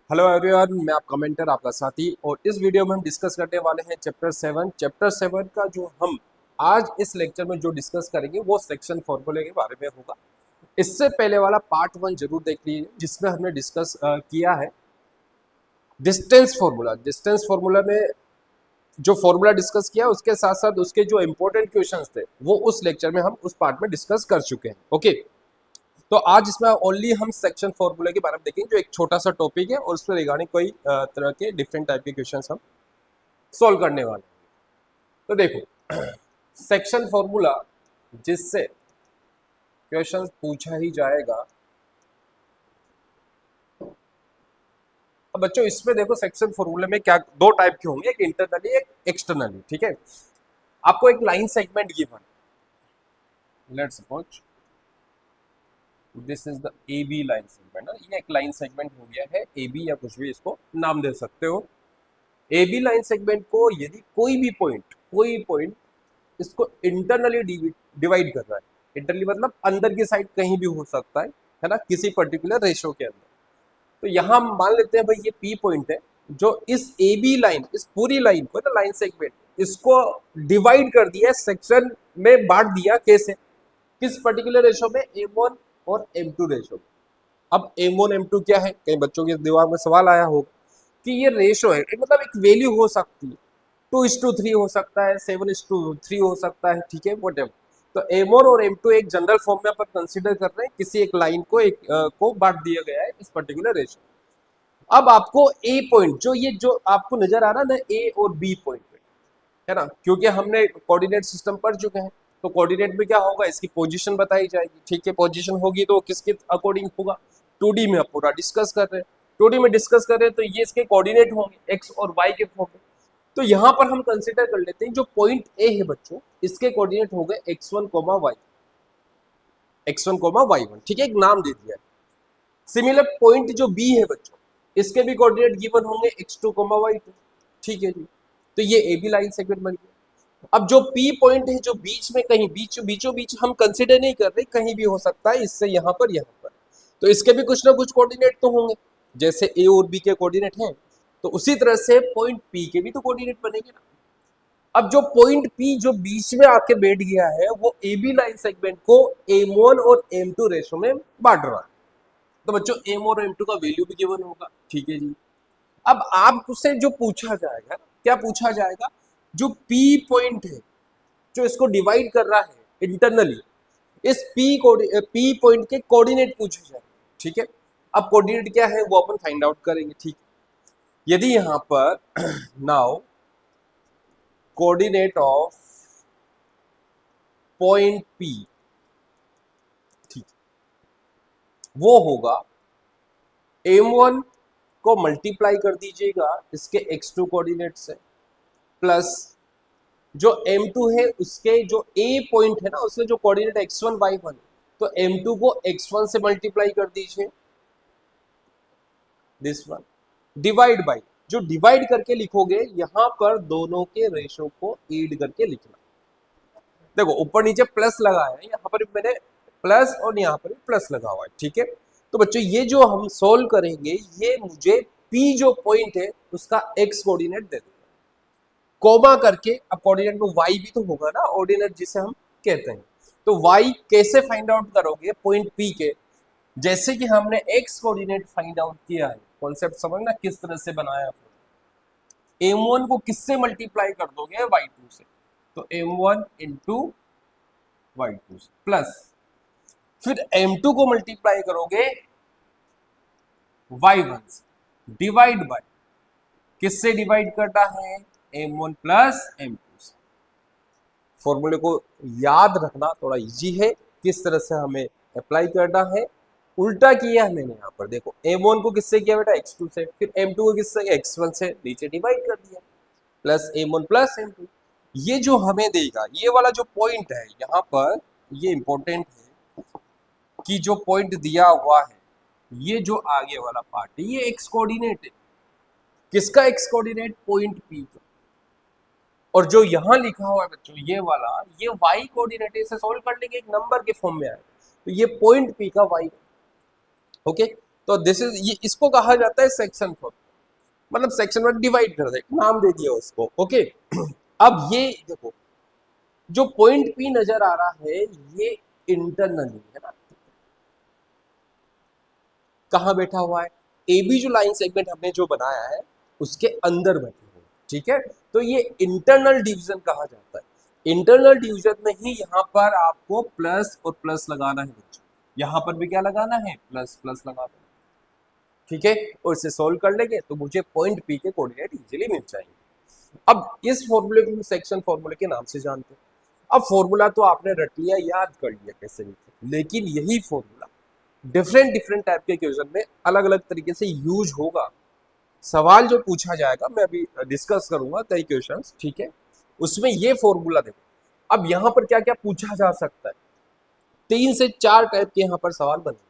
Hello everyone, मैं आपका mentor, आपका साथी। और इस वीडियो में हम डिस्कस करने वाले हैं चैप्टर 7 का जो हम आज इस लेक्चर में जो डिस्कस करेंगे वो सेक्शन फॉर्मूले के बारे में होगा। इससे पहले वाला पार्ट 1 जरूर देख लीजिए जिसमें हमने डिस्कस किया है डिस्टेंस फॉर्मूला। डिस्टेंस फॉर्मूला में जो फॉर्मूला डिस्कस किया उसके साथ साथ उसके जो इंपॉर्टेंट क्वेश्चंस थे वो उस लेक्चर में हम उस पार्ट में डिस्कस कर चुके हैं। ओके, तो आज इसमें ओनली हम सेक्शन फॉर्मूला के बारे में देखेंगे जो एक छोटा सा टॉपिक है और उसमें रिगार्डिंग कोई तरह के डिफरेंट टाइप के क्वेश्चंस हम सॉल्व करने वाले हैं। तो देखो सेक्शन फॉर्मूला जिससे क्वेश्चन पूछा ही जाएगा। अब बच्चों इसमें देखो सेक्शन फॉर्मूले में क्या दो टाइप के होंगे, एक इंटरनली एक एक्सटर्नली। ठीक है, आपको एक line segment given, let's suppose this is the A B line segment. ये एक लाइन सेगमेंट हो गया है, ए बी या कुछ भी इसको नाम दे सकते हो। ए बी लाइन सेगमेंट को यदि कोई पॉइंट इसको इंटरनली डिवाइड कर रहा है, इंटरनली मतलब अंदर की साइड कहीं भी हो सकता है ना, किसी पर्टिकुलर रेशो के अंदर। तो यहाँ मान लेते हैं भाई ये पी पॉइंट है जो इस ए बी लाइन, इस पूरी लाइन को ना, लाइन सेगमेंट इसको डिवाइड कर दिया, सेक्शन में बांट दिया। कैसे? किस पर्टिकुलर रेशो में? M1 और M2 रेशो में। अब M1 M2 क्या है? कई बच्चों के दिमाग में सवाल आया होगा कि ये रेशो है, मतलब एक वैल्यू हो सकती है, 2:3 हो सकता है, 7:3 हो सकता है, ठीक है, वॉटेवर। तो M1 और M2 एक जनरल फॉर्म में अपन कंसिडर कर रहे हैं, किसी एक लाइन को को बांट दिया गया है इस पर्टिकुलर रेशो। अब आपको ए पॉइंट जो आपको नजर आ रहा है ना, ए और बी पॉइंट है ना, क्योंकि हमने कोऑर्डिनेट सिस्टम पढ़ चुके हैं। तो कोऑर्डिनेट में क्या होगा, इसकी पोजीशन बताई जाएगी। ठीक है, पोजीशन होगी तो किसके अकॉर्डिंग होगा? 2D में आप पूरा डिस्कस कर रहे हैं, 2D में डिस्कस कर रहे हैं तो ये इसके कोऑर्डिनेट होंगे एक्स और वाई के फॉर्म में। तो यहां पर हम कंसिडर कर लेते हैं जो पॉइंट ए है बच्चों, इसके कोऑर्डिनेट हो गए x1, y1। ठीक है, एक नाम दे दिया है। सिमिलर पॉइंट जो बी है बच्चों, इसके भी कोऑर्डिनेट गिवन होंगे x2, y2। ठीक है जी, तो ये ए बी लाइन सेगमेंट बन गया। अब जो पी पॉइंट है जो बीच में कहीं बीचों बीच हम कंसिडर नहीं कर रहे, कहीं भी हो सकता है, इससे यहां पर तो इसके भी कुछ ना कुछ कोऑर्डिनेट तो होंगे। जैसे ए और बी के कोऑर्डिनेट हैं तो उसी तरह से पॉइंट पी के भी तो कोऑर्डिनेट बनेंगे ना। अब जो पॉइंट पी जो बीच में आके बैठ गया है वो ए बी लाइन सेगमेंट को M1 और M2 रेशो में बांट रहा है। तो बच्चों M और M2 का वैल्यू भी गिवन होगा। ठीक है जी, अब आपसे जो पूछा जाएगा, क्या पूछा जाएगा? जो P पॉइंट है जो इसको डिवाइड कर रहा है इंटरनली, इस P पॉइंट के कोऑर्डिनेट पूछे जाएंगे। ठीक है, अब कोऑर्डिनेट क्या है वो अपन फाइंड आउट करेंगे। ठीक, यदि यहां पर now coordinate of point P, ठीक, वो होगा M1 को मल्टीप्लाई कर दीजिएगा इसके x2 कोऑर्डिनेट से, प्लस जो M2 है उसके जो A पॉइंट है ना, उसके जो कोऑर्डिनेट x1 y1, तो M2 को x1 से मल्टीप्लाई कर दीजिए, दिस वन, डिवाइड बाई, जो डिवाइड करके लिखोगे यहां पर दोनों के रेशो को ऐड करके लिखना। देखो ऊपर नीचे प्लस लगाया है, यहाँ पर मैंने प्लस और यहाँ पर प्लस लगा हुआ है। ठीक है, तो बच्चों ये जो हम सोल्व करेंगे ये मुझे P जो पॉइंट है उसका x कोऑर्डिनेट दे देगा, कोमा करके। अब कोऑर्डिनेट में y भी तो होगा ना, ऑर्डिनेट जिसे हम कहते हैं। तो y कैसे फाइंड आउट करोगे पॉइंट P के? जैसे कि हमने x कोऑर्डिनेट फाइंड आउट किया है, कॉन्सेप्ट समझना किस तरह से बनाया। M1 को किससे मल्टीप्लाई कर दोगे? y2 से, तो M1 इंटू y2 से, प्लस फिर M2 को मल्टीप्लाई करोगे y1 से, डिवाइड बाय, किससे डिवाइड करना है? M1 प्लस M2 से। फॉर्मूले को याद रखना थोड़ा इजी है, किस तरह से हमें अप्लाई करना है। उल्टा किया है मैंने यहाँ पर, देखो M1 को किससे किया बेटा? x2 से, फिर M2 को किससे? x1 से, नीचे डिवाइड कर दिया, प्लस M1 प्लस M2। ये जो हमें देगा, ये वाला जो पॉइंट है यहाँ पर, ये इंपॉर्टेंट है कि जो पॉइंट दिया हुआ है, ये जो आगे वाला पार्ट है ये एक्स कोऑर्डिनेट है। किसका एक्स कोऑर्डिनेट? पॉइंट P का। और जो यहां लिखा हुआ है बच्चों ये वाला, ये y कोऑर्डिनेट है, इसे सोल्व करने के एक नंबर के फॉर्म में आएगा, तो ये पॉइंट P का y। ओके, तो दिस इज, ये इसको कहा जाता है सेक्शन फॉर्मूला, मतलब सेक्शन में डिवाइड कर दे, नाम दे दिया उसको। ओके अब ये देखो, जो पॉइंट पी नजर आ रहा है ये इंटरनली है ना, कहाँ बैठा हुआ है, ए बी जो लाइन सेगमेंट हमने जो बनाया है उसके अंदर बैठे हुए, ठीक है। तो ये इंटरनल डिवीजन कहा जाता है। इंटरनल डिवीजन में ही यहाँ पर आपको प्लस और प्लस लगाना है बच्चों, यहाँ पर भी क्या लगाना है, प्लस प्लस लगाना है, ठीक है। और इसे सोल्व कर लेंगे तो मुझे पॉइंट पी के कोऑर्डिनेट इजीली मिल जाएंगे। अब इस फॉर्मूले को हम सेक्शन फॉर्मूले के नाम से जानते हैं। अब फॉर्मूला तो आपने रट लिया, याद कर लिया कैसे लिखे, लेकिन यही फॉर्मूला डिफरेंट डिफरेंट टाइप के क्वेश्चन में अलग अलग तरीके से यूज होगा। सवाल जो पूछा जाएगा मैं अभी डिस्कस करूंगा कई क्वेश्चंस, ठीक है, उसमें ये फॉर्मूला देखो। अब यहाँ पर क्या क्या पूछा जा सकता है, 3 से 4 टाइप के यहाँ पर सवाल बने।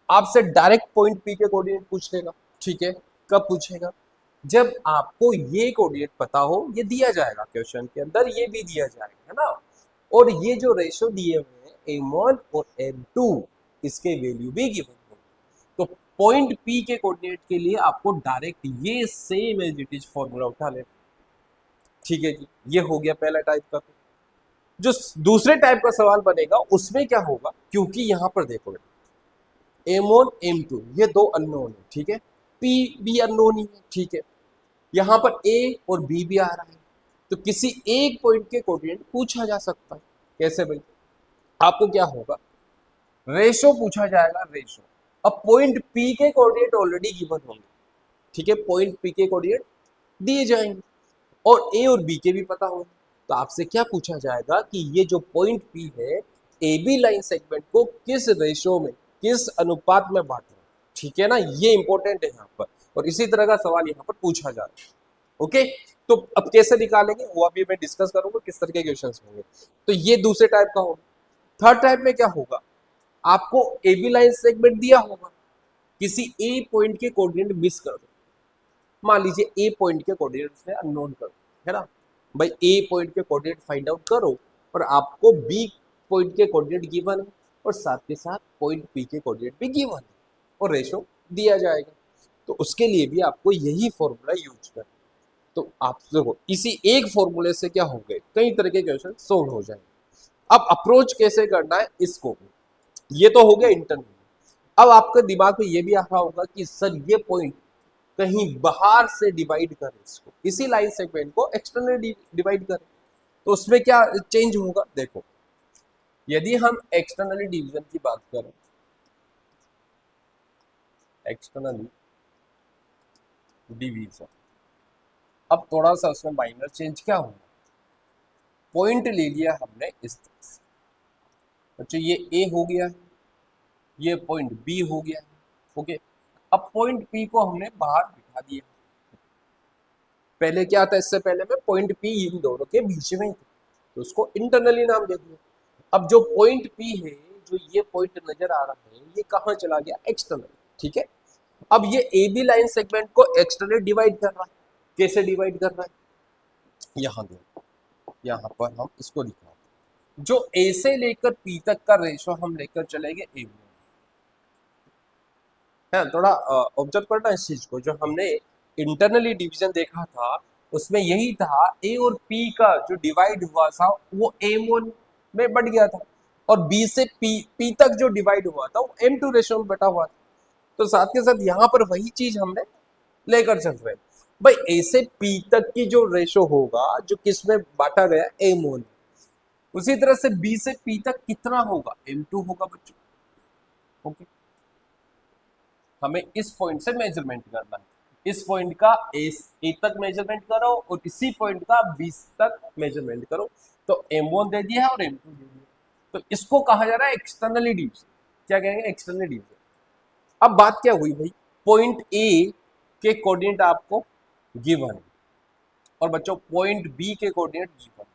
आपसे डायरेक्ट पॉइंट पी के कोऑर्डिनेट पूछ लेगा, ठीक है। कब पूछेगा, जब आपको ये कोऑर्डिनेट पता हो, ये दिया जाएगा क्वेश्चन के अंदर, ये भी दिया जाएगा है ना, और ये जो रेशो दिए हुए हैं m1 और m2 इसके वैल्यू भी गिवन हो, तो पॉइंट पी के कोऑर्डिनेट के लिए आपको डायरेक्ट ये same as it is formula उठा लेना, ठीक है जी। ये हो गया पहला टाइप का। जो दूसरे टाइप का सवाल बनेगा उसमें क्या होगा, क्योंकि यहाँ पर देखो m1 m2 ये दो अननोन है, ठीक है, p भी अननोन ही है, ठीक है। यहाँ पर a और b भी आ रहा है, तो किसी एक पॉइंट के कोऑर्डिनेट पूछा जा सकता है। कैसे भाई, आपको क्या होगा, रेशो पूछा जाएगा, रेशो। अब पॉइंट p के कोऑर्डिनेट ऑलरेडी गिवन होंगे, ठीक है, पॉइंट p के कोऑर्डिनेट दिए जाएंगे और a और b के भी पता होंगे। तो आपसे क्या पूछा जाएगा कि ये जो पॉइंट p है ए बी लाइन सेगमेंट को किस रेशो में, किस अनुपात में बांट रहा है, ठीक है ना, ये इंपॉर्टेंट है यहाँ पर। और इसी तरह का सवाल यहाँ पर पूछा जा रहा है। ओके, तो अब कैसे निकालेंगे वो अभी मैं डिस्कस करूंगा, किस तरह के क्वेश्चंस होंगे। तो ये दूसरे टाइप का होगा। थर्ड टाइप में क्या होगा, आपको ए बी लाइन सेगमेंट दिया होगा, किसी ए पॉइंट के कोऑर्डिनेट मिस कर दो, मान लीजिए ए पॉइंट के कोऑर्डिनेट उसने अननोन कर दो, है ना भाई, ए पॉइंट के कोऑर्डिनेट फाइंड आउट करो और आपको बी पॉइंट के कोऑर्डिनेट गिवन है और साथ के साथ पॉइंट पी के कोऑर्डिनेट भी गिवन है और रेशो दिया जाएगा, तो उसके लिए भी आपको यही फॉर्मूला यूज करना। तो आप देखो इसी एक फॉर्मूले से क्या हो गए, कई तरह के क्वेश्चन सोल्व हो जाएंगे। अब अप्रोच कैसे करना है इसको, ये तो हो गया इंटरनल। अब आपके दिमाग में ये भी आ रहा होगा कि सर ये पॉइंट कहीं बाहर से डिवाइड करें, इसको इसी लाइन सेगमेंट को एक्सटर्नली डिवाइड करें, तो उसमें क्या चेंज होगा। देखो यदि हम एक्सटर्नली डिवीजन की बात करें, एक्सटर्नली डिवीजन, अब थोड़ा सा उसमें माइनर चेंज क्या होगा, पॉइंट ले लिया हमने इस तरह से, अच्छा ये ए हो गया है, ये पॉइंट बी हो गया है, ओके। अब पॉइंट पी को हमने बाहर बिठा दिया, पहले क्या था, इससे पहले में पॉइंट पी इन दोनों के बीच में ही था, तो उसको इंटरनली नाम दे दिया। अब जो पॉइंट पी है, जो ये पॉइंट नजर आ रहा है, ये कहाँ चला गया, एक्सटर्नल, ठीक है। अब ये ए बी लाइन सेगमेंट को एक्सटर्नली डिवाइड कर रहा है, कैसे डिवाइड कर रहा है, यहाँ देखो, यहाँ पर हम इसको दिखाते हैं, जो ए से लेकर पी तक का रेशो हम लेकर चलेंगे ए बी, है थोड़ा ऑब्जर्व करना इस चीज को। जो हमने इंटरनली डिवीजन देखा था उसमें यही था, ए और पी का जो डिवाइड हुआ था वो m1 में बढ़ गया था और बी से पी तक जो डिवाइड हुआ था वो m2 रेशो में बटा हुआ था। तो साथ के साथ यहाँ पर वही चीज हमने लेकर चल रहे हैं भाई, ए से पी तक की जो रेशो होगा, जो किस में बांटा गया, m1, उसी तरह से बी से पी तक कितना होगा, m2 होगा बच्चों, ओके। हमें इस पॉइंट से मेजरमेंट करना है, इस पॉइंट का ए तक मेजरमेंट करो और इसी पॉइंट का बी तक मेजरमेंट करो, तो m1 दे दिया है और m2 दे दिया, तो इसको कहा जा रहा है एक्सटर्नली डिवीजन। क्या कहेंगे, एक्सटर्नल डिवीजन। अब बात क्या हुई भाई, पॉइंट ए के कोऑर्डिनेट आपको गिवन है और बच्चों पॉइंट बी के कोऑर्डिनेट गिवन,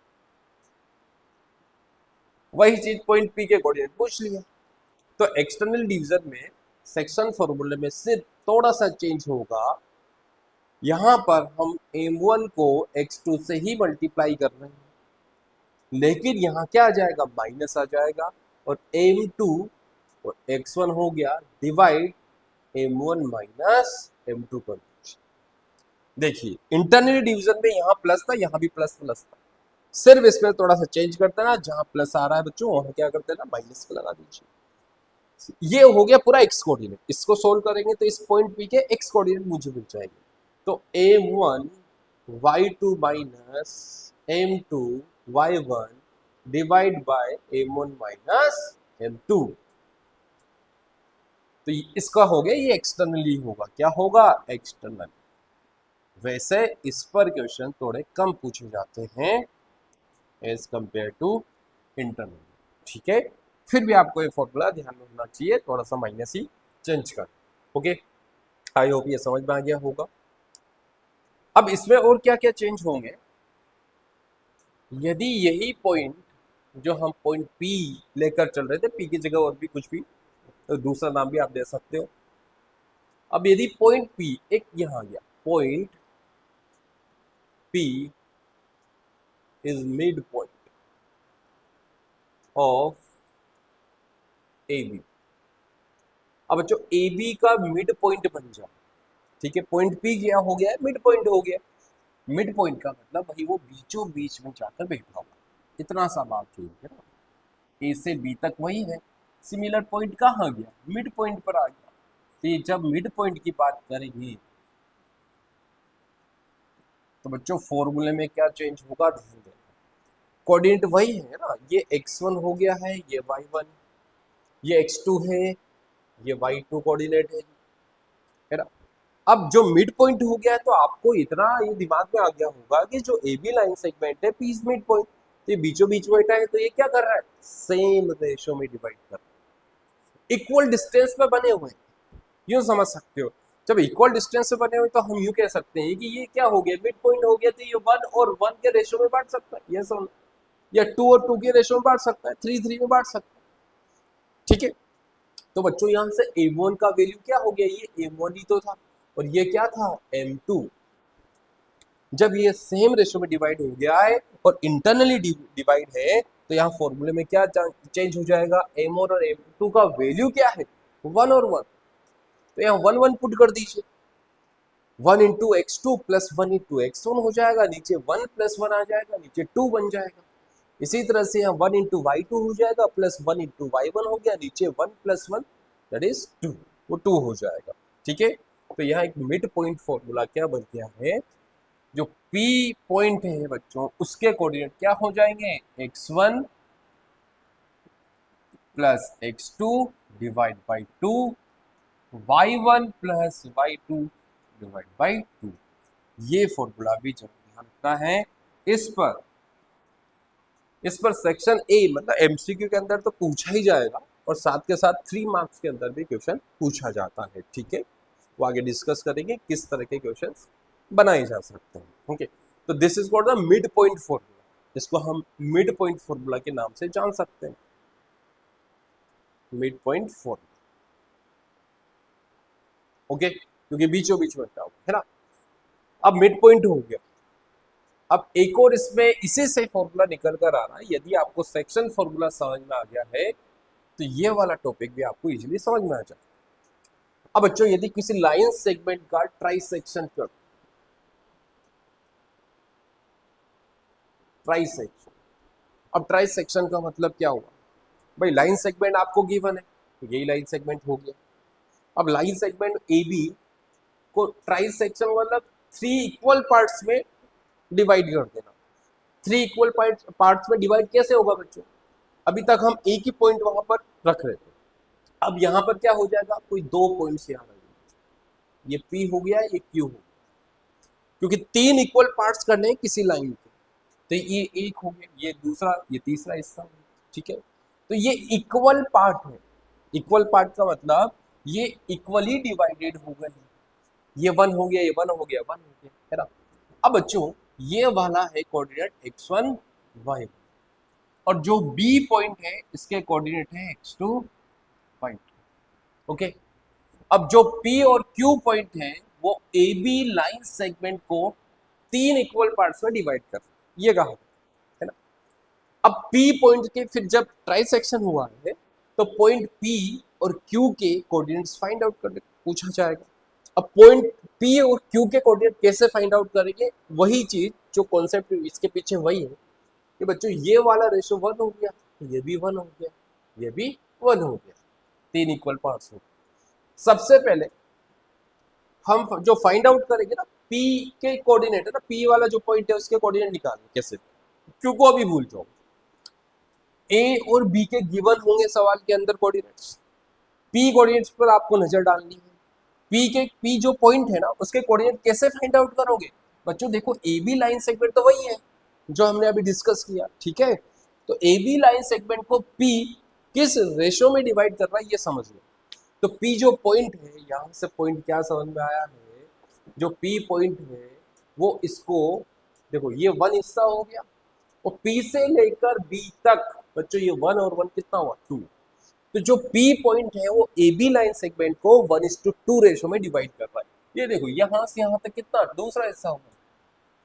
वही चीज पॉइंट पी के कोऑर्डिनेट पूछ लिया। तो एक्सटर्नल डिवीजन में सेक्शन फॉर्मूले में सिर्फ थोड़ा सा चेंज होगा, यहां पर हम m1 को x2 से ही मल्टीप्लाई कर रहे हैं, लेकिन यहाँ क्या आ जाएगा, माइनस आ जाएगा और m2 और x1 हो गया डिवाइड m1 माइनस m2 कर दीजिए। देखिए इंटरनली डिवीजन में यहाँ प्लस था, यहाँ भी प्लस प्लस था, सिर्फ इसमें थोड़ा सा चेंज करते ना, जहां प्लस आ रहा है बच्चों वहां क्या करते ना माइनस का लगा दीजिए। ये हो गया पूरा एक्स कोऑर्डिनेट। इसको सोल्व करेंगे तो इस पॉइंट पी के एक्स कोऑर्डिनेट मुझे मिल जाएंगे। तो m1 y2 minus m2 y1 divide by m1 minus m2। तो इसका हो गया, ये एक्सटर्नली होगा। क्या होगा? एक्सटर्नल। वैसे इस पर क्वेश्चन थोड़े कम पूछे जाते हैं एज कंपेयर टू इंटरनल, ठीक है। फिर भी आपको ये फॉर्मूला ध्यान में होना चाहिए, थोड़ा सा माइनस ही चेंज कर। ओके, आई होप ये समझ में आ गया होगा। अब इसमें और क्या क्या चेंज होंगे, यदि यही पॉइंट जो हम पॉइंट पी लेकर चल रहे थे, पी की जगह और भी कुछ भी तो दूसरा नाम भी आप दे सकते हो। अब यदि पॉइंट पी एक यहां आ गया, point P is mid point of A B. अब बच्चों ए बी का मिड पॉइंट बन जाए, ठीक है। पॉइंट पी क्या हो गया है? मिड पॉइंट हो गया। मिड पॉइंट का मतलब भाई वो बीचों बीच में जाकर बैठा हुआ, इतना सा बात हुई है ना। ए से बी तक वही है। सिमिलर पॉइंट कहाँ गया? मिड पॉइंट पर आ गया। तो ये जब मिड पॉइंट की बात करेंगे तो बच्चों फॉर्मूले में क्या चेंज होगा, ध्यान देना। कोऑर्डिनेट वही है ना, ये x1 हो गया है, ये y1, ये x2 है, ये y2 कोऑर्डिनेट है ना। अब जो मिड पॉइंट हो गया है तो आपको इतना ये दिमाग में आ गया होगा कि जो ए बी लाइन सेगमेंट है पी इज मिड पॉइंट, तो ये बीचों बीच में बैठा है, तो ये क्या कर रहा है? सेम रेशो में डिवाइड कर रहा है। इक्वल डिस्टेंस पे बने हुए हैं, यूं समझ सकते हो। जब इक्वल डिस्टेंस से बने हुए तो हम यूं कह सकते हैं कि ये क्या हो गया, मिड पॉइंट हो गया, तो ये 1 और 1 के रेशो में बांट सकता है, ये समझ, या 2 और 2 के रेशो में बांट सकता है, 3 3 में बांट सकता है, ठीक है। तो बच्चों यहां से m1 का वैल्यू क्या हो गया, ये m1 ही तो था, और ये क्या था, m2। जब ये सेम रेशो में डिवाइड हो गया है और इंटरनली डिवाइड है तो यहाँ फॉर्मूले में क्या चेंज हो जाएगा, m1 और m2 का वैल्यू क्या है, 1 और 1। तो यहाँ 1 1 पुट कर दीजिए, 1 into x2 plus 1 into x1 हो जाएगा, नीचे 1 प्लस 1 आ जाएगा, नीचे 2 बन जाएगा। इसी तरह से यहाँ 1 इंटू y2 हो जाएगा, प्लस 1 इंटू y1 हो गया, नीचे 1 प्लस 1 दैट इज 2, वो 2 हो जाएगा, ठीक है। तो यहाँ एक मिड पॉइंट फॉर्मूला क्या बन गया है, जो P पॉइंट है बच्चों उसके कोऑर्डिनेट क्या हो जाएंगे, x1 plus x2 divide by 2, y1 plus y2 divide by 2। ये फॉर्मूला भी जरूर ध्यान रखना है। इस पर सेक्शन ए मतलब एमसीक्यू के अंदर तो पूछा ही जाएगा, और साथ के साथ 3 मार्क्स के अंदर भी क्वेश्चन पूछा जाता है, ठीक है। वो आगे डिस्कस करेंगे किस तरह के क्वेश्चंस बनाए जा सकते हैं, ओके। तो this is called the mid point formula, इसको हम मिड पॉइंट फॉर्मूला के नाम से जान सकते हैं, मिड पॉइंट फॉर्मूला, ओके, क्योंकि बीचों बीच में है ना। अब मिड पॉइंट हो गया। अब एक और इसमें इसी से फॉर्मूला निकल कर आ रहा है, यदि आपको सेक्शन फॉर्मूला समझ में आ गया है तो ये वाला टॉपिक भी आपको इजीली समझ में आ जाए। अब बच्चों यदि किसी लाइन सेगमेंट का ट्राई सेक्शन कर, ट्राई सेक्शन, अब ट्राई सेक्शन का मतलब क्या हुआ भाई, लाइन सेगमेंट आपको गिवन है, तो यही लाइन सेगमेंट हो गया। अब लाइन सेगमेंट ए बी को ट्राई सेक्शन मतलब 3 इक्वल पार्ट्स में डिवाइड कर देना। 3 इक्वल पार्ट्स में डिवाइड कैसे होगा बच्चों, अभी तक हम एक ही पॉइंट वहां पर रख रहे थे, अब यहां पर क्या हो जाएगा, कोई 2 पॉइंट्स यहां रख, ये P हो गया, ये Q हो गया, क्योंकि 3 इक्वल पार्ट्स करने हैं किसी लाइन के, तो ये एक हो गया, ये दूसरा, ये तीसरा हिस्सा, ठीक है। तो ये इक्वल पार्ट है, इक्वल पार्ट का मतलब ये इक्वली डिवाइडेड हो गए, ये 1 हो गया, ये 1 हो गया, 1 हो गया, है ना। अब बच्चों ये वाला है कोऑर्डिनेट x1 y1, और जो B पॉइंट है इसके कोऑर्डिनेट है x2 y2, ओके। अब जो P और Q पॉइंट है वो AB लाइन सेगमेंट को 3 इक्वल पार्ट्स में डिवाइड कर, ये कहा है ना। अब P पॉइंट के फिर जब ट्राई सेक्शन हुआ है तो पॉइंट P और Q के कोऑर्डिनेट्स फाइंड आउट कर, पूछा जाएगा। अब पॉइंट P और Q के कोऑर्डिनेट कैसे फाइंड आउट करेंगे, वही चीज जो कॉन्सेप्ट इसके पीछे वही है कि बच्चों ये वाला रेशो 1 हो गया, ये भी 1 हो गया, ये भी 1 हो गया, 3 इक्वल पार्ट्स हो। सबसे पहले हम जो फाइंड आउट करेंगे ना P के कोऑर्डिनेट है ना, P वाला जो पॉइंट है उसके कोऑर्डिनेट निकालेंगे कैसे, Q को अभी भूल जाओ। A और B के गिवन होंगे सवाल के अंदर कोऑर्डिनेट्स, P कोऑर्डिनेट्स पर आपको नजर डालनी है। P जो पॉइंट है ना उसके कोऑर्डिनेट कैसे फाइंड आउट करोगे बच्चों, देखो ए बी लाइन सेगमेंट तो वही है जो हमने अभी डिस्कस किया, ठीक है। तो ए बी लाइन सेगमेंट को P किस रेशो में डिवाइड कर रहा है ये समझ लो। तो P जो पॉइंट है, यहां से पॉइंट क्या समझ में आया है, जो P पॉइंट है वो इसको देखो ये 1 हिस्सा हो गया और P से लेकर B तक बच्चों ये 1 और 1 कितना हुआ 2। तो जो P पॉइंट है वो ए बी लाइन सेगमेंट को 1:2 रेशो में डिवाइड कर रहा है। ये देखो यहां से यहां तक कितना दूसरा हिस्सा होगा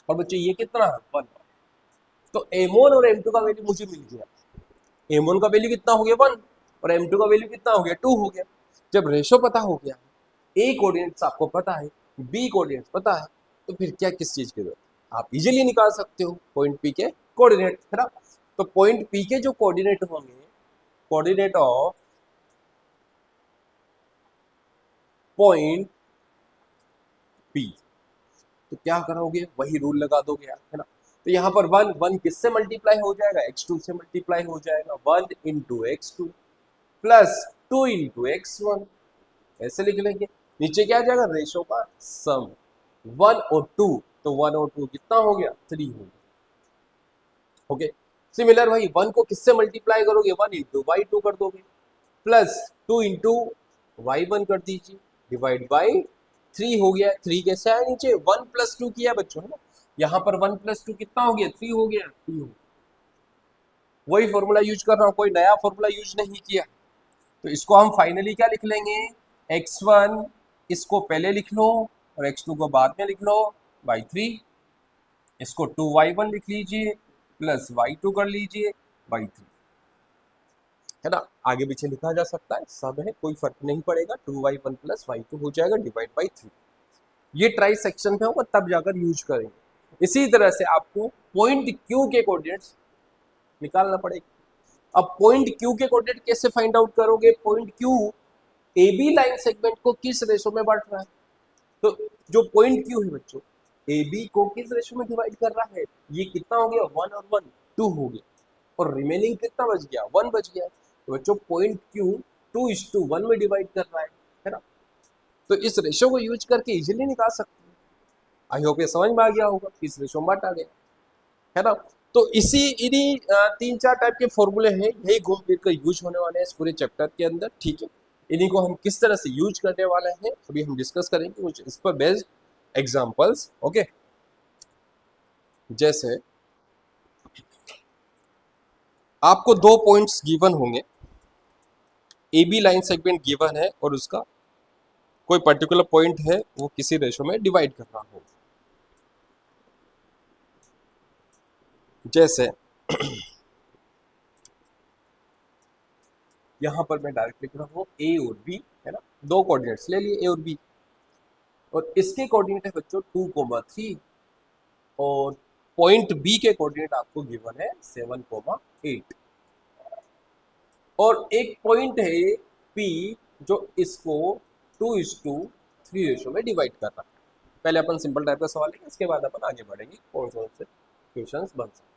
और बच्चों ये कितना है 1। तो M1 और M2 का वैल्यू मुझे मिल गया, M1 का वैल्यू कितना हो गया 1 और M2 का वैल्यू कितना हो गया 2 हो गया। जब रेशो पता हो गया, A कोऑर्डिनेट्स आपको पता है, B कोऑर्डिनेट्स पता है, तो फिर क्या किस चीज की जरूरत, आप इजीली निकाल सकते हो पॉइंट P के कोऑर्डिनेट, है ना। तो पॉइंट P के जो कोऑर्डिनेट होंगे, कोऑर्डिनेट ऑफ पॉइंट P, तो क्या करोगे वही रूल लगा दोगे यार, है ना। तो यहाँ पर 1 किससे मल्टीप्लाई हो जाएगा, x2 से मल्टीप्लाई हो जाएगा, 1 into x2 plus 2 into x1, ऐसे लिख लेंगे। नीचे क्या आ जाएगा रेशो का सम, 1 और 2, तो 1 और 2 कितना हो गया 3 हो गया। ओके, सिमिलर वही 1 को किससे मल्टीप्लाई करोगे, 1 इंटू y2 कर दोगे प्लस 2 इंटू y1 कर दीजिए डिवाइड बाई 3 हो गया। 3 कैसे आया नीचे, 1 प्लस 2 किया बच्चों, है ना। यहाँ पर 1 प्लस 2 कितना हो गया 3 हो गया, 3 हो गया। वही फॉर्मूला यूज कर रहा हूँ, कोई नया फॉर्मूला यूज नहीं किया। तो इसको हम फाइनली क्या लिख लेंगे, x1 इसको पहले लिख लो और x2 को बाद में लिख लो बाई 3, इसको 2y1 लिख लीजिए प्लस y2 कर लीजिए बाई 3, है ना। आगे पीछे लिखा जा सकता है, सब है, कोई फर्क नहीं पड़ेगा, 2y1 प्लस y2 हो जाएगा डिवाइड बाई 3। ये ट्राई सेक्शन में होगा तब जाकर यूज करेंगे। इसी तरह से आपको पॉइंट Q के कोऑर्डिनेट्स निकालना पड़ेगा। अब पॉइंट Q के कोऑर्डिनेट कैसे फाइंड आउट करोगे, point Q A B line segment को किस रेशो में बांट रहा है, तो जो पॉइंट Q है बच्चों ए बी को किस रेशो में डिवाइड कर रहा है, ये कितना हो गया 1 और 1 2 हो गया और रिमेनिंग कितना बच गया 1 बच गया। तो बच्चों पॉइंट Q 2:1 में डिवाइड कर रहा है ना। तो इस रेशो को यूज करके इजीली निकाल सकते हैं। आई होप ये समझ में आ गया होगा, इस रेशो में बांटा गया, है ना। तो इन्हीं 3-4 टाइप के फॉर्मूले हैं, यही घूम फिर कर यूज होने वाले हैं इस पूरे चैप्टर के अंदर, ठीक है। इन्हीं को हम किस तरह से यूज करने वाले हैं अभी हम डिस्कस करेंगे कुछ इस पर बेस्ड एग्जांपल्स, ओके। जैसे आपको 2 पॉइंट्स गिवन होंगे, A B line segment given है और उसका कोई पर्टिकुलर पॉइंट है वो किसी रेशो में डिवाइड करना हो। जैसे यहां पर मैं डायरेक्ट लिख रहा हूं ए और बी, है ना, 2 कोऑर्डिनेट्स ले लिए ए और बी, और इसके कोऑर्डिनेट है बच्चों 2,3 और पॉइंट बी के कोऑर्डिनेट आपको गिवन है 7,8 और एक पॉइंट है पी जो इसको 2:3 रेशो में डिवाइड कर रहा है। पहले अपन सिंपल टाइप का सवाल लेंगे, इसके बाद अपन आगे बढ़ेंगे कौन कौन से क्वेश्चंस बन सकते हैं।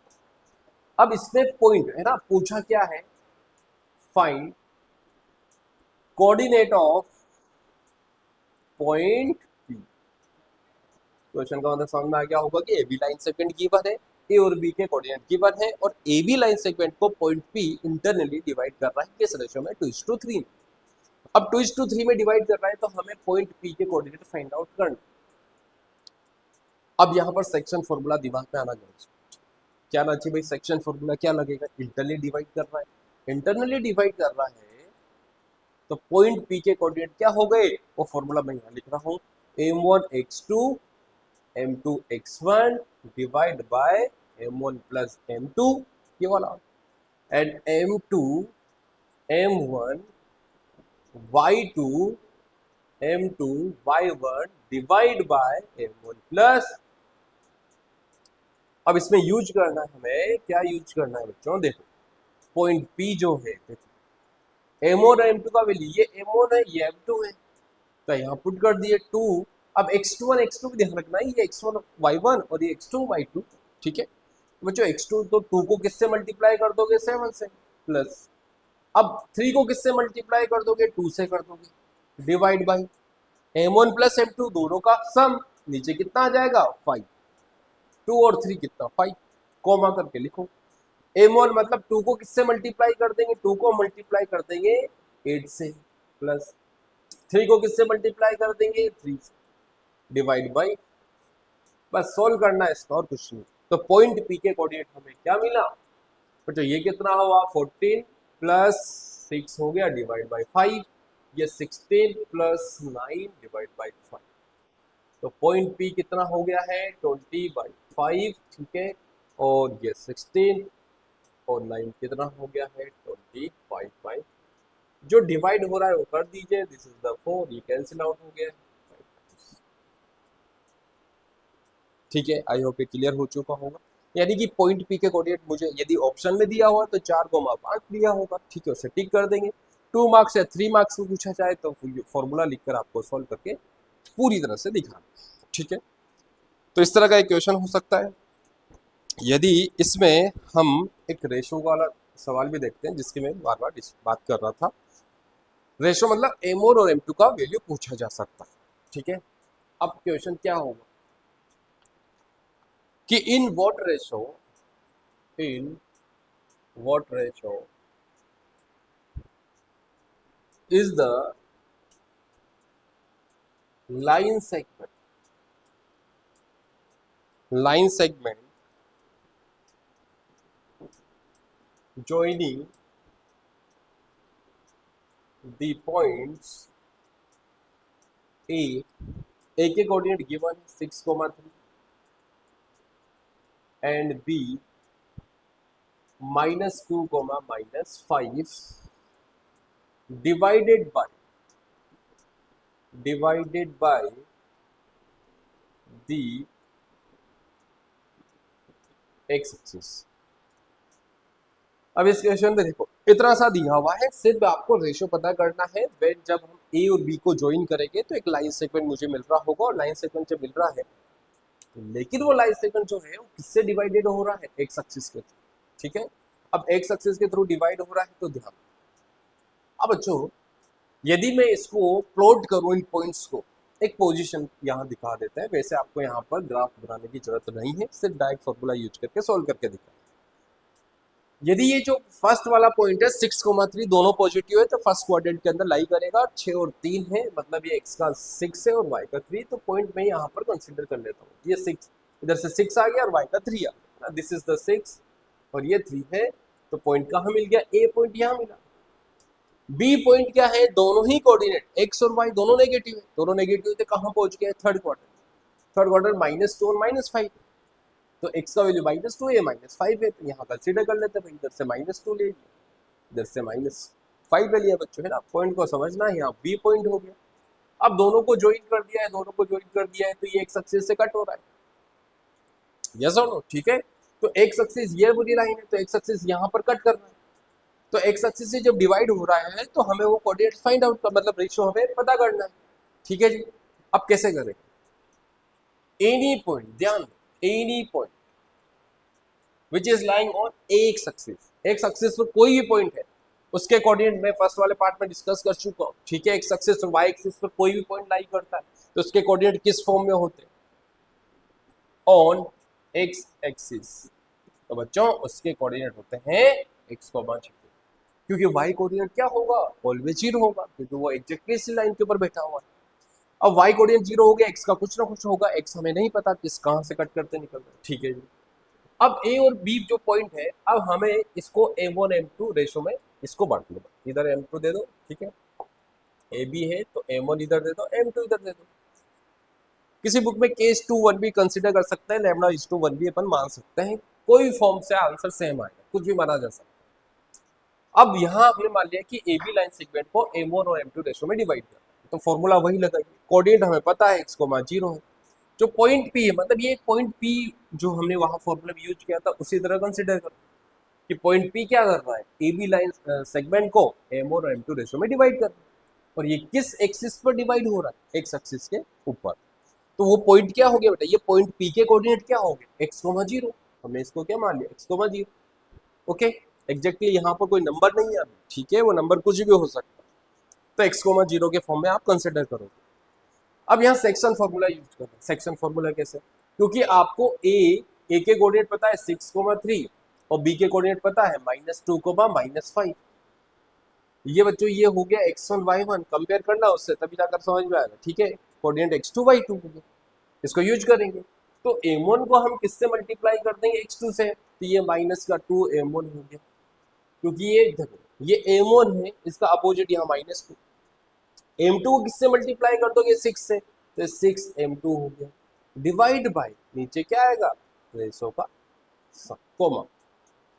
अब इसमें पॉइंट है ना, पूछा क्या है, find coordinate of point P. Question का मतलब समझ में आ गया होगा कि A B line segment given है, ए और बी के कोऑर्डिनेट गिवन है और ए बी लाइन सेगमेंट को पॉइंट पी इंटरनली डिवाइड कर रहा है किस रेशो में 2:3 में। अब 2:3 में डिवाइड कर रहा है तो हमें पॉइंट पी के कोऑर्डिनेट फाइंड आउट करना। अब यहाँ पर सेक्शन फॉर्मूला दिमाग में आना चाहिए, क्या आना चाहिए भाई, सेक्शन फॉर्मूला क्या लगेगा, इंटरनली डिवाइड कर रहा है, इंटरनली डिवाइड कर रहा है तो पॉइंट पी के कोऑर्डिनेट क्या हो गए, वो फॉर्मूला मैं यहाँ लिख रहा हूँ m1 x2 m2 x1 divide by m1 plus m2 ये वाला and m2 m1 y2 M2 Y1 divide by M1 plus, अब इसमें यूज करना है हमें, क्या यूज करना है बच्चों, देखो पॉइंट P जो है, देखो M1 और M2 का वैल्यू, ये M1 है ये M2 है, तो यहाँ पुट कर दिए 2। अब x1 x2 भी ध्यान रखना है, ये x1 y1 और ये x2 y2, ठीक है बच्चों। x2 तो 2 को किससे मल्टीप्लाई कर दोगे 7 से, प्लस अब 3 को किससे मल्टीप्लाई कर दोगे 2 से कर दोगे, divide by m1 plus m2 दोनों का सम, नीचे कितना आ जाएगा 5, 2 और 3 कितना 5, कॉमा करके लिखो। m1 मतलब 2 को किससे मल्टीप्लाई कर देंगे, 2 को मल्टीप्लाई कर देंगे 8 से, प्लस 3 को किससे मल्टीप्लाई कर देंगे 3 से, डिवाइड बाई, बस सोल्व करना है इसका और कुछ नहीं। तो पॉइंट P के कोऑर्डिनेट हमें क्या मिला, तो ये कितना हुआ 14 प्लस 6 हो गया डिवाइड बाई 5, ये 16 प्लस 9 डिवाइड बाई 5, तो पॉइंट P कितना हो गया है 20/5, ठीक है, और ये 16 और 9 कितना हो गया है 25/, जो डिवाइड हो रहा है वो कर दीजिए, दिस इज द 4, ये कैंसिल आउट हो गया, ठीक है। आई होप ये क्लियर हो चुका होगा। यानी कि पॉइंट P के कोऑर्डिनेट मुझे यदि ऑप्शन में दिया हुआ तो 4,5 दिया होगा, ठीक है, उसे टिक कर देंगे। 2 मार्क्स या 3 मार्क्स में पूछा जाए तो फॉर्मूला लिखकर आपको सॉल्व करके पूरी तरह से दिखाना, ठीक है। तो इस तरह का एक क्वेश्चन हो सकता है। यदि इसमें हम एक रेशो वाला सवाल भी देखते हैं, जिसकी मैं बार बार बात कर रहा था, रेशो मतलब M1 और M2 का वैल्यू पूछा जा सकता है, ठीक है। अब क्वेश्चन क्या होगा कि in what ratio is the line segment joining the points A के coordinate given 6,3 and B -2, -5 divided by the x axis। अब इस क्वेश्चन में देखो इतना सा दिया हुआ है, सिर्फ आपको रेशो पता करना है। when जब हम A और B को ज्वाइन करेंगे तो एक लाइन सेगमेंट मुझे मिल रहा होगा, और लाइन सेगमेंट जब मिल रहा है, लेकिन वो लाइन सेगमेंट जो है वो किससे डिवाइडेड हो रहा है एक्स एक्सिस के थ्रू, ठीक है। अब एक्स एक्सिस के थ्रू डिवाइड हो रहा है तो ध्यान, अब बच्चों यदि मैं इसको प्लॉट करूं इन पॉइंट्स को, एक पोजीशन यहाँ दिखा देते हैं, वैसे आपको यहाँ पर ग्राफ बनाने की जरूरत नहीं है, सिर्फ डायरेक्ट फॉर्मूला यूज करके सोल्व करके दिखा। यदि ये जो फर्स्ट वाला पॉइंट है 6,3 दोनों पॉजिटिव है तो फर्स्ट क्वाड्रेंट के अंदर लाई करेगा, 6 और 3 है, मतलब ये x का 6 है और y का 3, तो पॉइंट मैं यहाँ पर कंसीडर कर लेता हूँ। ये 6 इधर से 6 आ गया और y का 3 आ गया, दिस इज द 6 और ये 3 है, तो पॉइंट कहाँ मिल गया, a पॉइंट यहाँ मिला। b पॉइंट क्या है, दोनों ही कोऑर्डिनेट x और y दोनों नेगेटिव है, दोनों नेगेटिव थे, कहाँ पहुंच गए थर्ड क्वाड्रेंट -2 और -5, तो x का वैल्यू -2 है -5 है, तो यहाँ कंसीडर कर लेते हैं भाई, इधर से -2 ले लिया, इधर से -5 ले लिया बच्चों, है ना। पॉइंट को समझना है, यहाँ b पॉइंट हो गया। अब दोनों को ज्वाइन कर दिया है, तो ये एक्स एक्सिस से कट हो रहा है, यस और नो, ठीक है। तो एक्स एक्सिस ये वाली लाइन है, तो एक्स एक्सिस यहाँ पर कट करना है, तो एक्स एक्सिस से जब डिवाइड हो रहा है तो हमें वो कोऑर्डिनेट फाइंड आउट, मतलब रेशियो हमें पता करना है, ठीक है जी। अब कैसे करें, एनी पॉइंट, ध्यान any point which is lying on x axis पर कोई भी पॉइंट है उसके कोऑर्डिनेट मैं फर्स्ट वाले पार्ट में डिस्कस कर चुका हूँ, ठीक है। x एक्सिस और y एक्सिस पर कोई भी पॉइंट लाई करता है तो उसके कोऑर्डिनेट किस फॉर्म में होते हैं, ऑन x एक्सिस, तो बच्चों उसके कोऑर्डिनेट होते हैं x, क्योंकि y कोऑर्डिनेट क्या होगा, ऑलवेज 0 होगा, क्योंकि वो एग्जैक्टली इसी लाइन के ऊपर बैठा हुआ है। अब y कोऑर्डिनेट 0 हो गया, x का कुछ ना कुछ होगा, x हमें नहीं पता किस कहां से कट करते निकल रहा है, ठीक है जी। अब a और b जो पॉइंट है, अब हमें इसको m1 m2 रेशो में इसको बांट लो, इधर m2 दे दो, ठीक है, ab है तो m1 इधर दे दो, m2 इधर दे दो। किसी बुक में केस 2 1 भी कंसीडर कर सकते हैं, लैम्डा इज टू 1 भी अपन मान सकते हैं, कोई फॉर्म से आंसर सेम आएगा, कुछ भी माना जा सकता है। अब यहाँ हमने मान लिया कि ab लाइन सेगमेंट को m1 और m2 रेशो में डिवाइड कर, तो फॉर्मूला वही लगाइए, कोऑर्डिनेट हमें पता है x, 0 है। जो पॉइंट P है, मतलब ये पॉइंट P जो हमने वहां फॉर्मूला में यूज किया था उसी तरह कंसिडर करो कि पॉइंट P क्या कर रहा है, ए बी लाइन सेगमेंट को M और M2 रेशो में डिवाइड कर रहा है, और ये किस एक्सिस पर डिवाइड हो रहा है, एक्स एक्सिस के ऊपर। तो वो पॉइंट क्या हो गया बेटा, ये पॉइंट P के कोऑर्डिनेट क्या हो गए, x, 0। हमने इसको क्या मान लिया, x, 0। ओके, एग्जैक्टली यहाँ पर कोई नंबर नहीं है, ठीक है, वो नंबर कुछ भी हो सकता है, तो x, 0 के फॉर्म में आप कंसिडर करोगे। अब यहाँ सेक्शन फॉर्मूला यूज कर रहे हैं। सेक्शन फॉर्मूला कैसे, क्योंकि आपको ए के कोऑर्डिनेट पता है 6, 3 और बी के कोऑर्डिनेट पता है -2, -5। ये बच्चों ये हो गया x1 y1, कंपेयर करना उससे तभी जाकर समझ में आएगा, ठीक है। कोऑर्डिनेट x2 y2 हो गया, इसको यूज करेंगे। तो m1 को हम किससे मल्टीप्लाई कर देंगे, x2 से, तो ये -2 m1 हो गया, क्योंकि ये देखो ये m1 है, इसका अपोजिट यहाँ -2। m2 को किससे मल्टीप्लाई कर दोगे, 6 से, तो 6 m2 हो गया, डिवाइड बाय नीचे क्या आएगा, रेशो का सम, कोमा।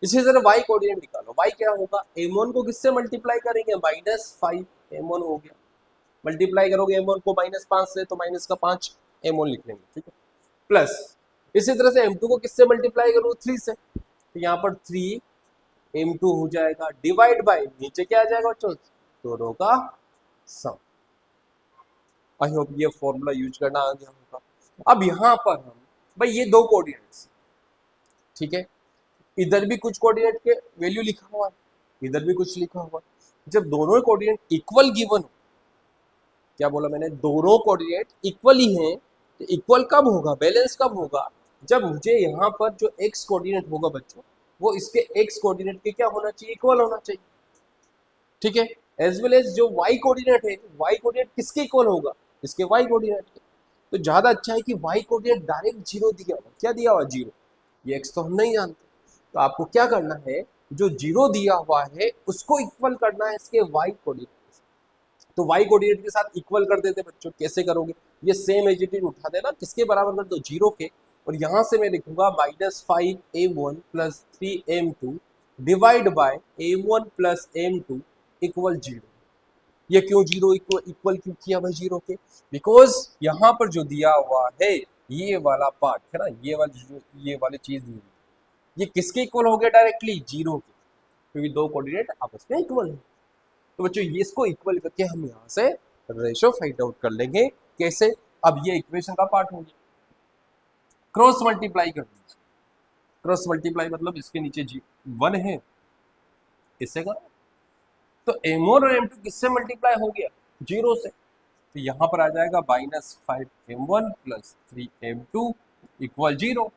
इसी तरह y कोऑर्डिनेट निकालो, y क्या होगा, m1 को किससे मल्टीप्लाई करेंगे, -5 m1 हो गया, मल्टीप्लाई करोगे m1 को -5 से तो माइनस का 5 m1 लिख लेंगे, ठीक है, प्लस इसी तरह से m2 को किससे मल्टीप्लाई करो, 3 से, तो यहाँ पर 3 m2 हो जाएगा, डिवाइड बाय नीचे क्या आ जाएगा बच्चों, दोनों का सम। आई होप ये फॉर्मूला यूज करना आ गया होगा। अब यहाँ पर हम भाई ये दो कोऑर्डिनेट्स, ठीक है, इधर भी कुछ कोऑर्डिनेट के वैल्यू लिखा हुआ है, इधर भी कुछ लिखा हुआ है। जब दोनों कोऑर्डिनेट इक्वल गिवन हो, क्या बोला मैंने, दोनों कोऑर्डिनेट इक्वल ही हैं, तो इक्वल कब होगा, बैलेंस कब होगा, जब मुझे यहाँ पर जो एक्स कोऑर्डिनेट होगा बच्चों, वो इसके एक्स कोऑर्डिनेट के क्या होना चाहिए, इक्वल होना चाहिए, ठीक है। एज वेल एज जो वाई कोऑर्डिनेट है, वाई कोऑर्डिनेट किसके इक्वल होगा, इसके वाई कोऑर्डिनेट के। तो ज्यादा अच्छा है कि वाई कोऑर्डिनेट डायरेक्ट 0 दिया हुआ, क्या दिया हुआ, 0। ये एक्स तो हम नहीं जानते, तो आपको क्या करना है, जो 0 दिया हुआ है उसको इक्वल करना है इसके वाई कोऑर्डिनेट। तो वाई कोऑर्डिनेट के साथ इक्वल कर देते बच्चों, कैसे करोगे, ये सेम एज इट इज उठा देना, किसके बराबर कर दो, 0 के, और यहां से मैं लिखूंगा -5m1 + 3m2 divide by m1 + m2 equal 0। ये क्यों 0 इक्वल क्यों किया भाई 0 के, बिकॉज यहाँ पर जो दिया हुआ है ये वाला पार्ट है ना, ये वाली चीज दी हुई, ये किसके इक्वल हो गया, डायरेक्टली 0 के, क्योंकि दो कोऑर्डिनेट आपस में इक्वल है। तो बच्चों ये इसको इक्वल करके हम यहाँ से रेशो फाइंड आउट कर लेंगे, कैसे, अब ये इक्वेशन का पार्ट हो गया, क्रॉस मल्टीप्लाई कर दीजिए। क्रॉस मल्टीप्लाई मतलब इसके नीचे 1 है, इससे करो, तो m1 और m2 किससे मल्टीप्लाई हो गया, 0 से, तो यहाँ पर आ जाएगा -5m1 + 3m2 इक्वल 0।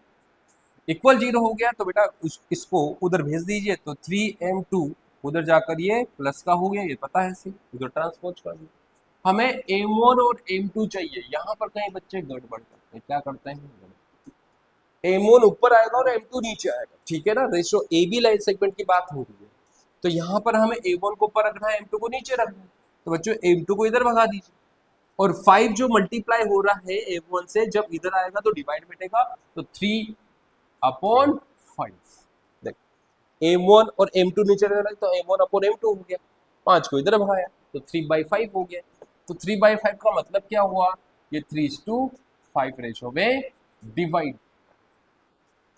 इक्वल 0 हो गया तो बेटा इसको उधर भेज दीजिए, तो 3m2 उधर जाकर ये प्लस का हो गया, ये पता है सी, उधर ट्रांसपोज कर दिया। हमें m1 और m2 चाहिए, यहाँ पर कहीं बच्चे गड़बड़ करते हैं, क्या करते हैं, m1 ऊपर आएगा और m2 नीचे आएगा, ठीक है ना, ratio A B line segment की बात हो रही है, तो यहाँ पर हमें m1 को ऊपर रखना है, m2 को नीचे रखना है, तो बच्चों m2 को इधर भगा दीजिए, और 5 जो मल्टीप्लाई हो रहा है m1 से, जब इधर आएगा तो डिवाइड बैठेगा, तो 3/5, देख m1 और m2 नीचे रह रहा है, तो m1/m2 हो गया, 5 को इधर भगाया तो 3/5 हो गया, तो 3/5 का मतलब क्या हुआ, ये 3:5 रेशो में डिवाइड,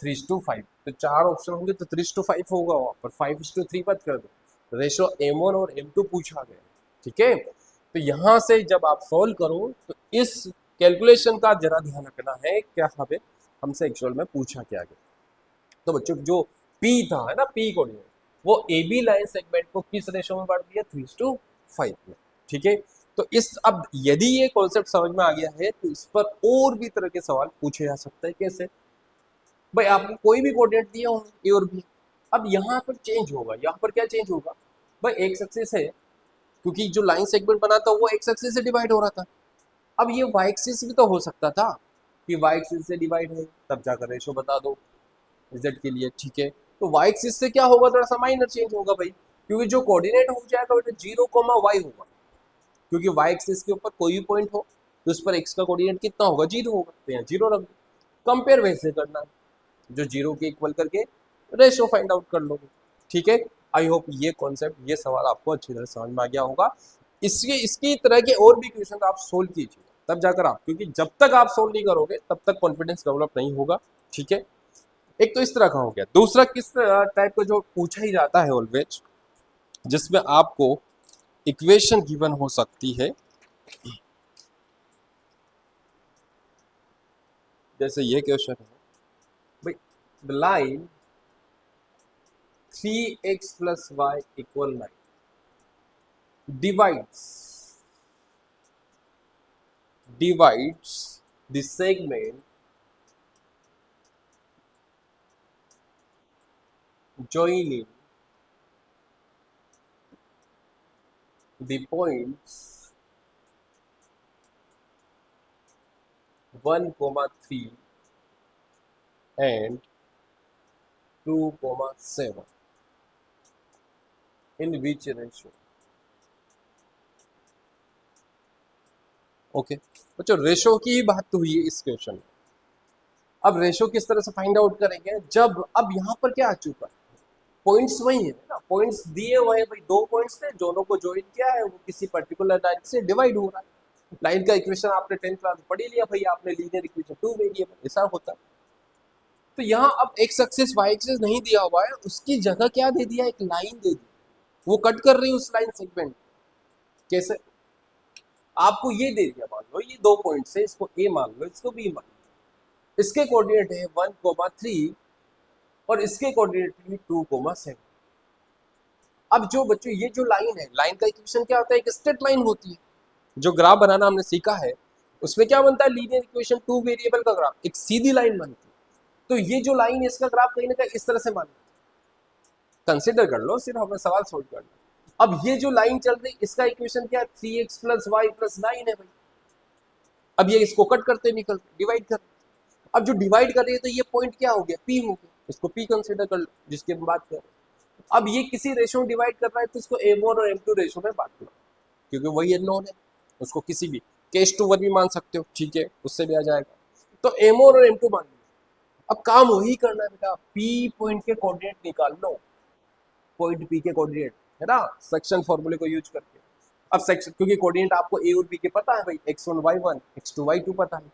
3:5, तो 4 ऑप्शन होंगे तो 3:5 होगा, वहां पर 5:3 मत कर दो, रेशो m1 और m2 पूछा गया, ठीक है। तो यहां से जब आप सॉल्व करो तो इस कैलकुलेशन का जरा ध्यान रखना है, क्या हमें हमसे एक्चुअल में पूछा क्या गया। तो बच्चों जो P था है ना, P कोऑर्डिनेट, वो AB लाइन सेगमेंट को किस रेशो में बांट दिया, 3:5 में, ठीक है। तो इस अब यदि ये कॉन्सेप्ट समझ में आ गया है तो इस पर और भी तरह के सवाल पूछे जा सकते हैं, कैसे, भाई आपको कोई भी कोऑर्डिनेट दिया हो ए और बी, अब यहाँ पर चेंज होगा, यहाँ पर क्या चेंज होगा, भाई एक्स एक्सिस है, क्योंकि जो लाइन सेगमेंट बना था वो एक्स एक्सिस से डिवाइड हो रहा था, अब ये वाई एक्सिस भी तो हो सकता था कि वाई एक्सिस से डिवाइड है, तब जाकर रेशो बता दो z के लिए, ठीक है। तो वाई एक्सिस से क्या होगा, थोड़ा सा माइनर चेंज होगा भाई, क्योंकि जो कोऑर्डिनेट हो जाएगा वो 0,y होगा, क्योंकि वाई एक्सिस के ऊपर कोई भी पॉइंट हो तो उस पर x का कोऑर्डिनेट कितना होगा, 0 होगा, तो यहाँ 0 रख दो, कंपेयर वैसे करना है, जो 0 के इक्वल करके रेशो फाइंड आउट कर लोगे, ठीक है। आई होप ये कॉन्सेप्ट, ये सवाल आपको अच्छी तरह समझ में आ गया होगा। इसके इसकी तरह के और भी क्वेश्चन आप सोल्व कीजिए, तब जाकर आप, क्योंकि जब तक आप सोल्व नहीं करोगे तब तक कॉन्फिडेंस डेवलप नहीं होगा। ठीक है, एक तो इस तरह का हो गया। दूसरा किस टाइप का जो पूछा ही जाता है ऑलवेज, जिसमें आपको इक्वेशन गिवन हो सकती है, जैसे ये क्वेश्चन है भाई, the line 3x plus y equal 9 divides the segment joining the points 1, 3 and 2, 7 in which ratio? Okay बच्चों, रेशो की ही बात तो हुई है इस क्वेश्चन में। अब रेशो किस तरह से फाइंड आउट करेंगे, जब अब यहाँ पर क्या आ चुका है, पॉइंट्स वही है ना, पॉइंट्स दिए हुए हैं भाई, दो पॉइंट्स थे, दोनों को ज्वाइन किया है, वो किसी पर्टिकुलर लाइन से डिवाइड हो रहा है। लाइन का इक्वेशन आपने 10th क्लास में पढ़ लिया भाई, आपने लीनियर इक्वेशन 2 वेरिएबल ऐसा होता है। तो यहाँ अब एक्स एक्सिस वाई एक्सिस नहीं दिया हुआ है, उसकी जगह क्या दे दिया, एक लाइन दे दी, वो कट कर रही है उस लाइन सेगमेंट। कैसे, आपको ये दे दिया, मान लो ये दो पॉइंट्स है, इसको ए मान लो, इसको बी मान लो, इसके कोऑर्डिनेट है 1, 3 और इसके कोऑर्डिनेट है 2, 7। अब जो बच्चों ये जो लाइन है, लाइन का इक्वेशन क्या होता है, एक स्ट्रेट लाइन होती है। जो ग्राफ बनाना हमने सीखा है उसमें क्या बनता है, लीनियर इक्वेशन 2 वेरिएबल का ग्राफ, एक सीधी लाइन बनती है। तो ये जो लाइन है इसका ग्राफ कहीं ना कहीं इस तरह से मान कंसिडर कर लो, सिर्फ हमें सवाल सोल्व करना। अब ये जो लाइन चल रही इसका इक्वेशन क्या है, 3x + y + 9 है भाई। अब ये इसको कट करते निकलते डिवाइड कर, अब जो डिवाइड कर रही है तो ये पॉइंट क्या हो गया, p हो गया, इसको p कंसिडर कर लो जिसकी हम बात कर रहे हैं। अब ये किसी रेशो में डिवाइड कर रहा है तो इसको m1 और m2 रेशो में बांट लो, क्योंकि वही अननोन है, उसको किसी भी k/1 भी मान सकते हो, ठीक है, उससे भी आ जाएगा। तो m1 और m2 मान लो। अब काम वही करना है बेटा, p पॉइंट के कोऑर्डिनेट निकाल लो, पॉइंट p के कोऑर्डिनेट, है ना, सेक्शन फॉर्मूले को यूज करके। अब सेक्शन, क्योंकि कोऑर्डिनेट आपको a और b के पता है भाई, x1 y1 x2 y2 पता है,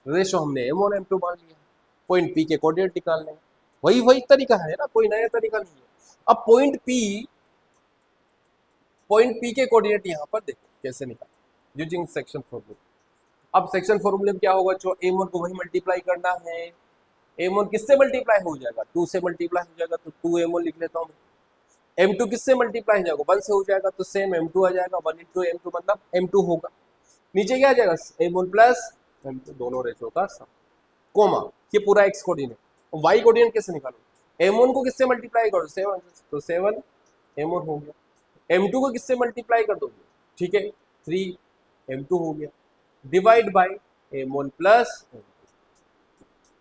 रेशो हमने m1 m2 मान लिया, पॉइंट p के कोऑर्डिनेट निकालने, वही तरीका है ना, कोई नया तरीका नहीं है। अब पॉइंट p के कोऑर्डिनेट यहाँ पर देखो कैसे निकाल, यूजिंग सेक्शन फॉर्मूला। अब सेक्शन फॉर्मूले में क्या होगा, जो m1 को वही मल्टीप्लाई करना है, m1 किससे मल्टीप्लाई हो जाएगा, 2 से मल्टीप्लाई हो जाएगा, तो 2m1 लिख लेता हूँ। m2 किससे मल्टीप्लाई हो जाएगा, 1 से हो जाएगा, तो सेम m2 आ जाएगा, 1 × m2 मतलब m2 होगा। नीचे क्या आ जाएगा, m1 + m2 दोनों रेशो का सम, कोमा, ये पूरा x कोऑर्डिनेट। y कोऑर्डिनेट कैसे निकालो, m1 को किससे मल्टीप्लाई करो, 7, तो 7 m1 हो गया, m2 को किससे मल्टीप्लाई कर दोगे, ठीक है, 3 m2 हो गया, डिवाइड बाय m1 +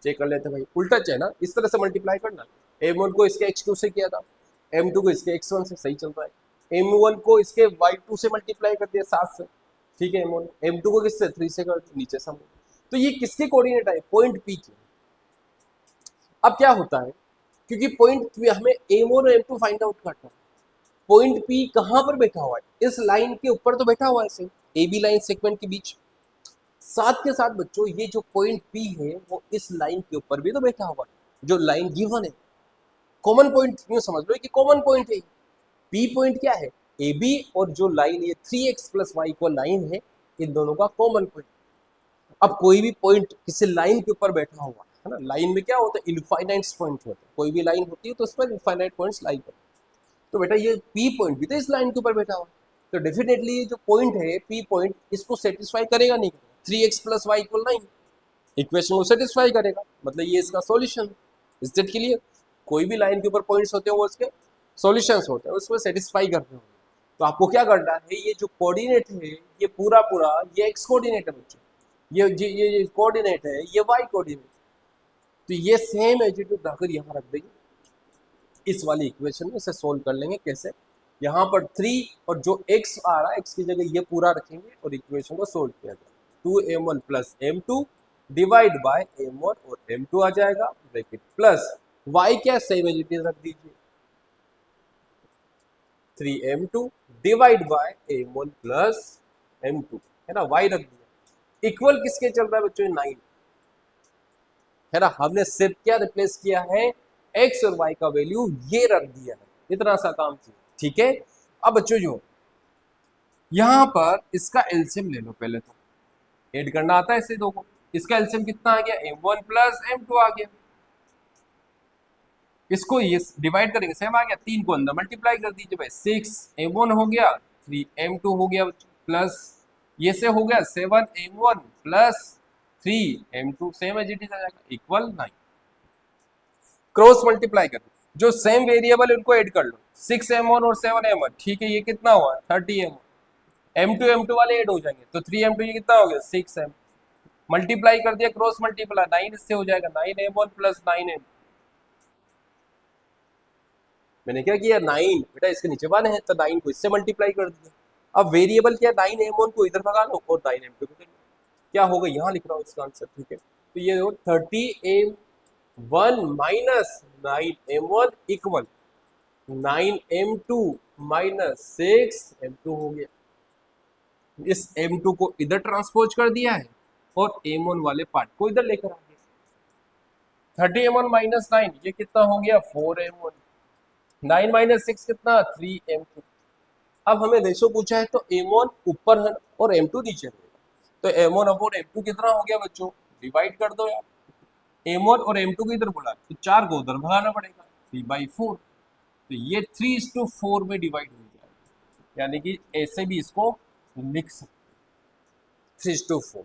चेक कर लेते भाई, उल्टा है ना, इस तरह से मल्टीप्लाई करना, m1 को इसके x2 से किया था, m2 को इसके x1 से, सही चल रहा है, m1 को इसके y2 से मल्टीप्लाई कर दिया 7 से, ठीक है, m2 को किससे 3 से कर दिया, नीचे सम। तो ये किसके कोऑर्डिनेट है, पॉइंट p के। अब क्या होता है, क्योंकि पॉइंट p हमें m1 और m2 फाइंड आउट करना है, पॉइंट p कहां पर बैठा हुआ है, इस लाइन के ऊपर तो बैठा हुआ है, ऐसे ab लाइन सेगमेंट के बीच। साथ के साथ बच्चों ये जो पॉइंट p है वो इस लाइन के ऊपर भी तो बैठा हुआ है, जो लाइन गिवन है, कॉमन पॉइंट यूं समझ लो कि कॉमन पॉइंट है। p पॉइंट क्या है, ab, और जो लाइन ये 3x + y = 9 है, इन दोनों का कॉमन पॉइंट। अब कोई भी पॉइंट किसी लाइन के ऊपर बैठा हुआ है ना, लाइन में क्या होता है, इनफाइनाइट पॉइंट होते हैं, कोई भी लाइन होती है तो उसमें इनफाइनाइट पॉइंट्स लाई करते हैं। तो बेटा ये p पॉइंट भी तो इस लाइन के ऊपर बैठा हुआ है, तो डेफिनेटली ये जो पॉइंट है p पॉइंट, इसको सेटिस्फाई करेगा नहीं करेगा, 3x + y = 9 इक्वेशन को सेटिस्फाई करेगा, मतलब ये इसका सॉल्यूशन। इस दैट के लिए कोई भी लाइन के ऊपर पॉइंट्स होते हैं वो उसके सॉल्यूशंस होते हैं, उसको सेटिस्फाई करते होंगे। तो आपको क्या करना है, ये जो कोऑर्डिनेट है ये पूरा पूरा ये एक्स कोऑर्डिनेट है बच्चों, ये कोऑर्डिनेट है, ये वाई कोऑर्डिनेट, तो ये सेम एटीट्यूड रखकर यहाँ रख देंगे इस वाली इक्वेशन में, इसे सोल्व कर लेंगे कैसे, यहाँ पर 3 और जो x आ रहा है x की जगह ये पूरा रखेंगे और इक्वेशन को सोल्व किया जाएगा, 2m1 + m2 divide by m1 और m2 आ जाएगा, ब्रैकेट प्लस y क्या सेम एज इट इज रख दीजिए, 3m2 divide by m1 plus m2, है ना, y रख दिया। इक्वल किसके चल रहा है बच्चों, 9, है ना। हमने सिर्फ क्या रिप्लेस किया है, x और y का वैल्यू ये रख दिया है, इतना सा काम किया, ठीक है। अब बच्चों जो यहां पर इसका एलसीएम ले लो, पहले तो ऐड करना आता है इसे दो को। इसका एलसीएम कितना आ गया, m1 प्लस m2 आ गया। इसको ये डिवाइड करेंगे, सेम आ गया, 3 को अंदर मल्टीप्लाई कर दीजिए भाई, 6m1 हो गया, 3m2 हो गया प्लस ये से हो गया 7m1 plus 3m2, same as it is आ जाएगा, इक्वल 9। क्रॉस मल्टीप्लाई कर, जो सेम वेरिएबल उनको ऐड कर लो, 6m1 और 7m1, ठीक है, ये कितना हुआ 30m1, m2 m2 वाले ऐड हो जाएंगे तो 3m2 ये कितना हो गया 6m, मल्टीप्लाई कर दिया, क्रॉस मल्टीप्लाई 9 इससे हो जाएगा 9m1 प्लस 9m। मैंने क्या किया, 9 बेटा इसके नीचे 1 है तो 9 को इससे मल्टीप्लाई कर दिया। अब वेरिएबल क्या, 9m1 को इधर भगा लो और 9m2 को क्या होगा, यहाँ लिख रहा हूँ इसका आंसर, ठीक है। तो ये 30m1 minus 9m1 equal 9m2 minus 6m2 हो गया। इस m2 को इधर ट्रांसपोज कर दिया है और m1 वाले पार्ट को इधर लेकर आ गया। 30m1 माइनस 9 ये कितना हो गया 4m1, 9 माइनस 6 कितना 3m2। अब हमें रेशो पूछा है तो m1 ऊपर है और m2 नीचे है, तो m1 अपॉन m2 कितना हो गया बच्चों, डिवाइड कर दो यार, m1 और m2 को इधर बोला तो 4 को उधर भगाना पड़ेगा, 3/4, तो ये 3:4 में डिवाइड हो जाएगा, यानी कि ऐसे भी इसको लिख सकते 3:4,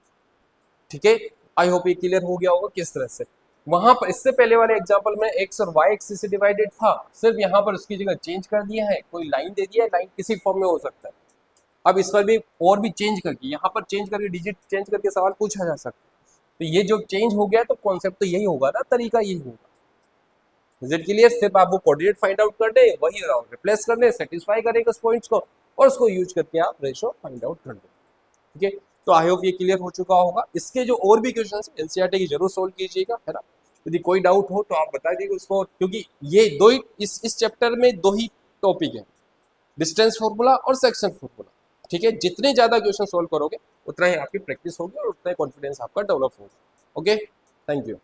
ठीक है। आई होप ये क्लियर हो गया होगा किस तरह से। वहां पर इससे पहले वाले एग्जांपल में x और y एक्सिस से डिवाइडेड था, सिर्फ यहाँ पर उसकी जगह चेंज कर दिया है, कोई लाइन दे दिया है, लाइन किसी फॉर्म में हो सकता है। अब इस पर भी और भी चेंज करके, यहाँ पर चेंज करके, डिजिट चेंज करके सवाल पूछा जा सकता है। तो ये जो चेंज हो गया तो कॉन्सेप्ट तो यही होगा ना, तरीका यही होगा। रिजल्ट के लिए सिर्फ आपको कोऑर्डिनेट फाइंड आउट करने, वही रिप्लेस करने, सेटिस्फाई करेंगे उस पॉइंट्स को और उसको यूज करके आप रेशो फाइंड आउट कर दो, ठीक है। तो आई होप ये क्लियर हो चुका होगा। इसके जो और भी क्वेश्चन एनसीईआरटी की जरूर सोल्व कीजिएगा, है ना। यदि कोई डाउट हो तो आप बता दीजिए उसको, क्योंकि ये दो ही इस चैप्टर में दो ही टॉपिक है, डिस्टेंस फॉर्मूला और सेक्शन फॉर्मूला, ठीक है। जितने ज्यादा क्वेश्चन सोल्व करोगे उतना ही आपकी प्रैक्टिस होगी और उतना ही कॉन्फिडेंस आपका डेवलप होगा। Okay, thank you.